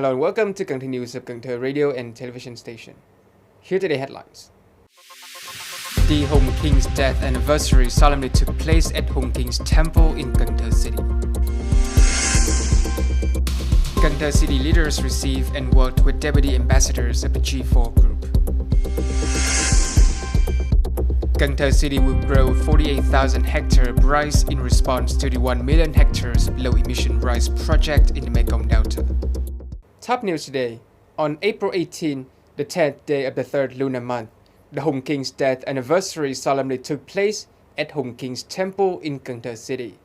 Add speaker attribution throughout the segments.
Speaker 1: Hello and welcome to Cần Thơ News of Cần Thơ radio and television station. Here are today's headlines. The Hùng Kings Death Anniversary solemnly took place at Hùng Kings Temple in Cần Thơ City. Cần Thơ City leaders received and worked with deputy ambassadors of the G4 group. Cần Thơ City will grow 48,000 hectares of rice in response to the 1 million hectares low-emission rice project in the Mekong Delta. Top news today. On April 18, the 10th day of the third lunar month, the Hùng Kings Death Anniversary solemnly took place at Hùng Kings Temple in Cần Thơ City.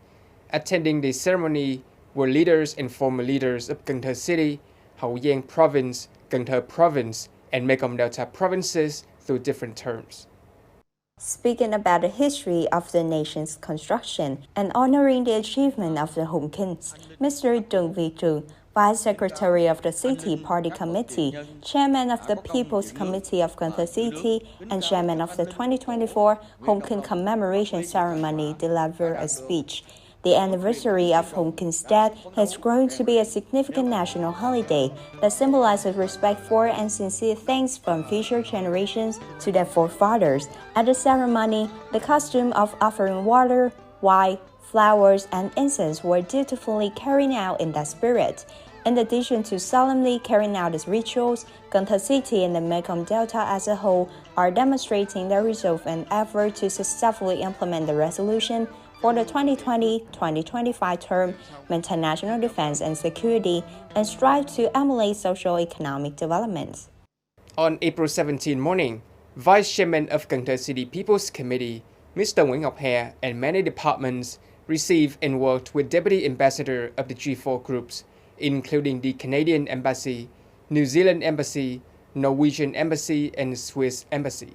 Speaker 1: Attending the ceremony were leaders and former leaders of Cần Thơ City, Hậu Giang Province, Cần Thơ Province, and Mekong Delta provinces through different terms.
Speaker 2: Speaking about the history of the nation's construction and honoring the achievement of the Hùng Kings, Mr. Đặng Vy Trường, Vice Secretary of the City Party Committee, Chairman of the People's Committee of Cần Thơ City, and Chairman of the 2024 Hùng Kings Commemoration Ceremony delivered a speech. The anniversary of Hùng Kings' death has grown to be a significant national holiday that symbolizes respect for and sincere thanks from future generations to their forefathers. At the ceremony, the custom of offering water, wine, flowers, and incense were dutifully carried out in that spirit. In addition to solemnly carrying out these rituals, Cần Thơ City and the Mekong Delta as a whole are demonstrating their resolve and effort to successfully implement the resolution for the 2020-2025 term, maintain national defense and security, and strive to emulate socio-economic development.
Speaker 1: On April 17 morning, Vice Chairman of Cần Thơ City People's Committee, Mr. Nguyễn Ngọc Hè, and many departments received and worked with Deputy Ambassador of the G4 groups, including the Canadian Embassy, New Zealand Embassy, Norwegian Embassy, and Swiss Embassy.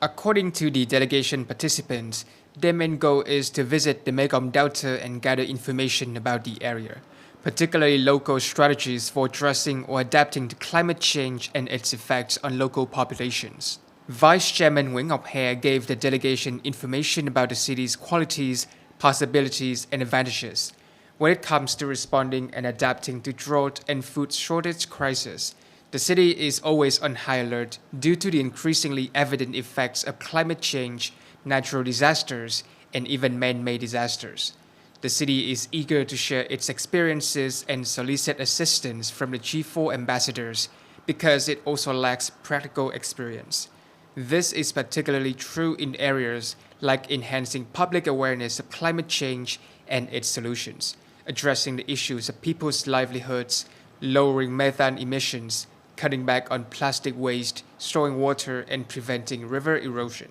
Speaker 1: According to the delegation participants, their main goal is to visit the Mekong Delta and gather information about the area, particularly local strategies for addressing or adapting to climate change and its effects on local populations. Vice Chairman Nguyễn Ngọc Hè gave the delegation information about the city's qualities, possibilities, and advantages when it comes to responding and adapting to drought and food shortage crisis. The city is always on high alert due to the increasingly evident effects of climate change, natural disasters, and even man-made disasters. The city is eager to share its experiences and solicit assistance from the G4 ambassadors because it also lacks practical experience. This is particularly true in areas like enhancing public awareness of climate change and its solutions, addressing the issues of people's livelihoods, lowering methane emissions, cutting back on plastic waste, storing water, and preventing river erosion.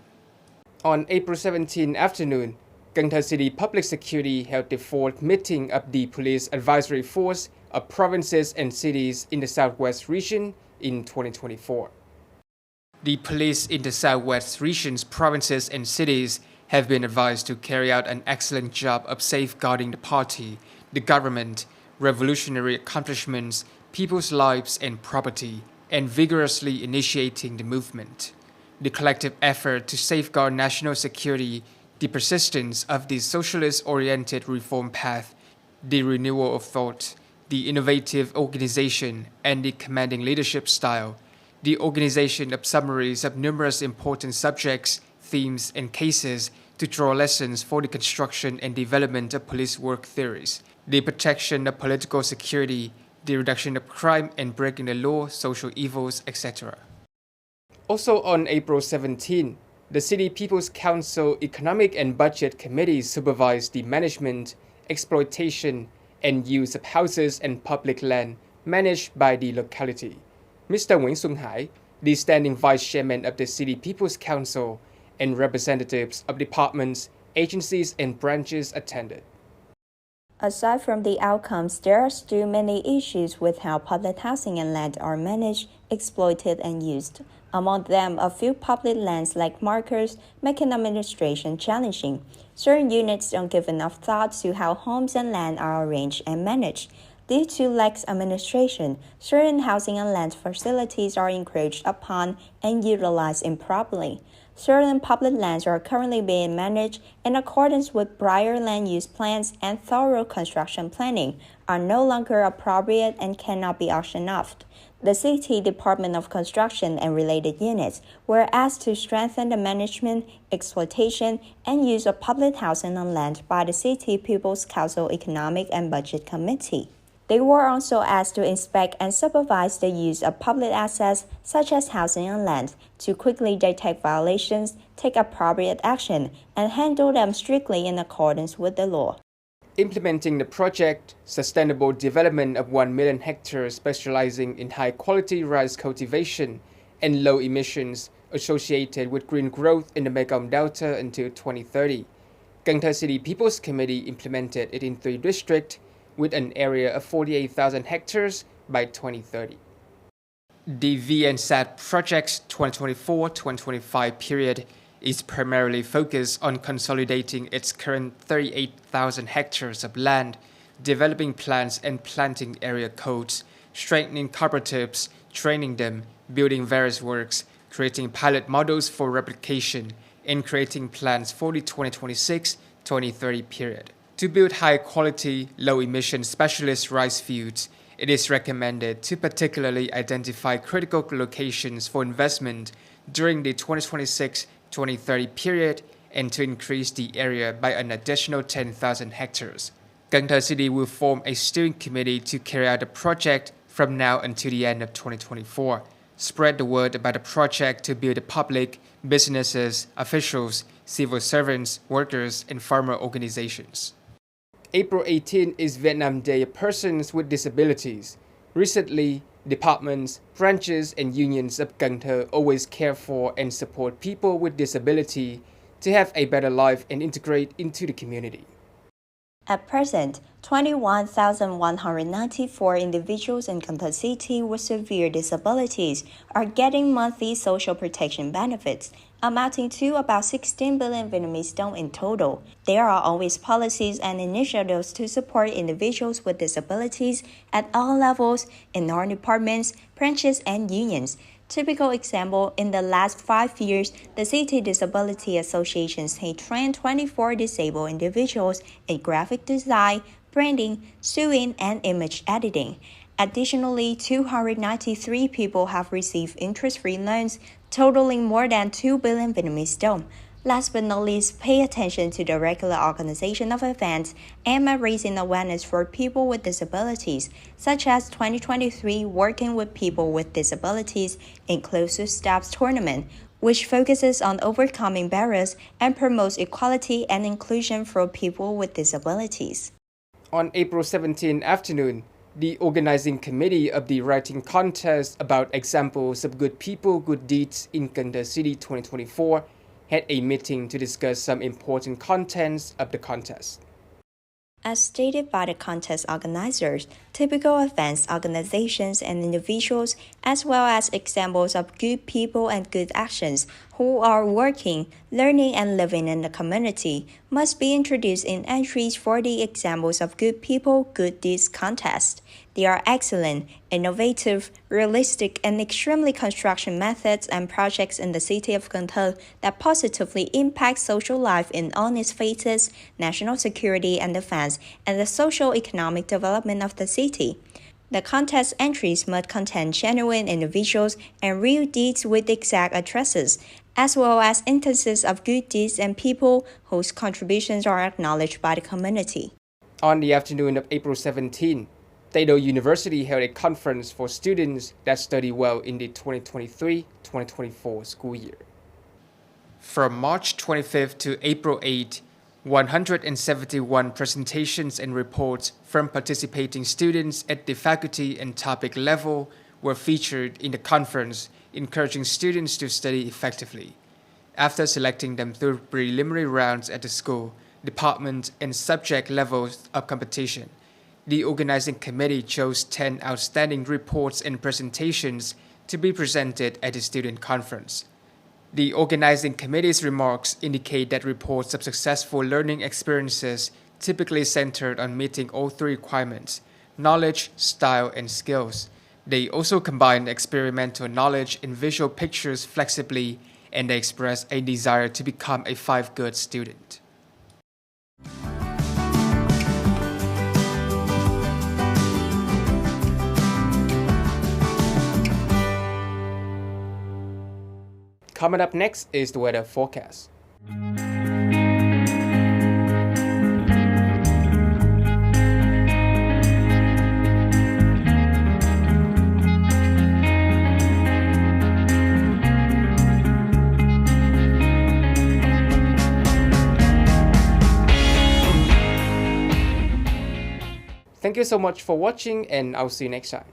Speaker 1: On April 17 afternoon, Cần Thơ City Public Security held the fourth meeting of the Police Advisory Force of provinces and cities in the Southwest region in 2024. The police in the Southwest region's provinces and cities have been advised to carry out an excellent job of safeguarding the party, the government, revolutionary accomplishments, people's lives and property, and vigorously initiating the movement. The collective effort to safeguard national security, the persistence of the socialist-oriented reform path, the renewal of thought, the innovative organization, and the commanding leadership style, the organization of summaries of numerous important subjects, themes, and cases to draw lessons for the construction and development of police work theories, the protection of political security, the reduction of crime and breaking the law, social evils, etc. Also on April 17, the City People's Council Economic and Budget Committee supervised the management, exploitation, and use of houses and public land managed by the locality. Mr. Nguyễn Xuân Hải, the standing Vice Chairman of the City People's Council, and representatives of departments, agencies, and branches attended.
Speaker 2: Aside from the outcomes, there are still many issues with how public housing and land are managed, exploited, and used. Among them, a few public lands like markers make an administration challenging. Certain units don't give enough thought to how homes and land are arranged and managed. Due to lax administration, certain housing and land facilities are encroached upon and utilized improperly. certain public lands are currently being managed in accordance with prior land use plans and thorough construction planning, are no longer appropriate and cannot be auctioned off. The City Department of Construction and related units were asked to strengthen the management, exploitation, and use of public housing on land by the City People's Council Economic and Budget Committee. They were also asked to inspect and supervise the use of public assets, such as housing on land, to quickly detect violations, take appropriate action, and handle them strictly in accordance with the law.
Speaker 1: Implementing the project, sustainable development of 1 million hectares specializing in high-quality rice cultivation and low emissions associated with green growth in the Mekong Delta until 2030. Cần Thơ City People's Committee implemented it in 3 districts with an area of 48,000 hectares by 2030. The VNSAT project's 2024-2025 period is primarily focused on consolidating its current 38,000 hectares of land, developing plans and planting area codes, strengthening cooperatives, training them, building various works, creating pilot models for replication, and creating plans for the 2026-2030 period. To build high-quality, low-emission specialist rice fields, it is recommended to particularly identify critical locations for investment during the 2026-2030 period and to increase the area by an additional 10,000 hectares. Cần Thơ City will form a steering committee to carry out the project from now until the end of 2024. Spread the word about the project to build the public, businesses, officials, civil servants, workers, and farmer organizations. April 18 is Vietnam Day of Persons with Disabilities. Recently, departments, branches, and unions of Cần Thơ always care for and support people with disability to have a better life and integrate into the community.
Speaker 2: At present, 21,194 individuals in Cần Thơ City with severe disabilities are getting monthly social protection benefits, amounting to about 16 billion Vietnamese dong in total. There are always policies and initiatives to support individuals with disabilities at all levels in all departments, branches, and unions. Typical example, in the last 5 years, the City Disability Associations have trained 24 disabled individuals in graphic design, branding, sewing, and image editing. Additionally, 293 people have received interest-free loans, totaling more than 2 billion Vietnamese dong. Last but not least, pay attention to the regular organization of events aimed at raising awareness for people with disabilities, such as 2023 Working with People with Disabilities Inclusive Steps Tournament, which focuses on overcoming barriers and promotes equality and inclusion for people with disabilities.
Speaker 1: On April 17 afternoon, the organizing committee of the writing contest about examples of good people, good deeds in Cần Thơ City 2024 had a meeting to discuss some important contents of the contest.
Speaker 2: As stated by the contest organizers, typical events, organizations, and individuals, as well as examples of good people and good actions who are working, learning, and living in the community, must be introduced in entries for the examples of good people, good deeds contest. They are excellent, innovative, realistic, and extremely construction methods and projects in the city of Cần Thơ that positively impact social life in all its phases, national security and defense, and the social-economic development of the city. The contest entries must contain genuine individuals and real deeds with exact addresses, as well as instances of good deeds and people whose contributions are acknowledged by the community.
Speaker 1: On the afternoon of April 17, Tây Đô University held a conference for students that study well in the 2023-2024 school year. From March 25th to April 8, 171 presentations and reports from participating students at the faculty and topic level were featured in the conference, encouraging students to study effectively. After selecting them through preliminary rounds at the school, department, and subject levels of competition, the organizing committee chose 10 outstanding reports and presentations to be presented at the student conference. The organizing committee's remarks indicate that reports of successful learning experiences typically centered on meeting all 3 requirements: knowledge, style, and skills. They also combine experimental knowledge and visual pictures flexibly and they express a desire to become a 5 good student. Coming up next is the weather forecast. Thank you so much for watching, and I'll see you next time.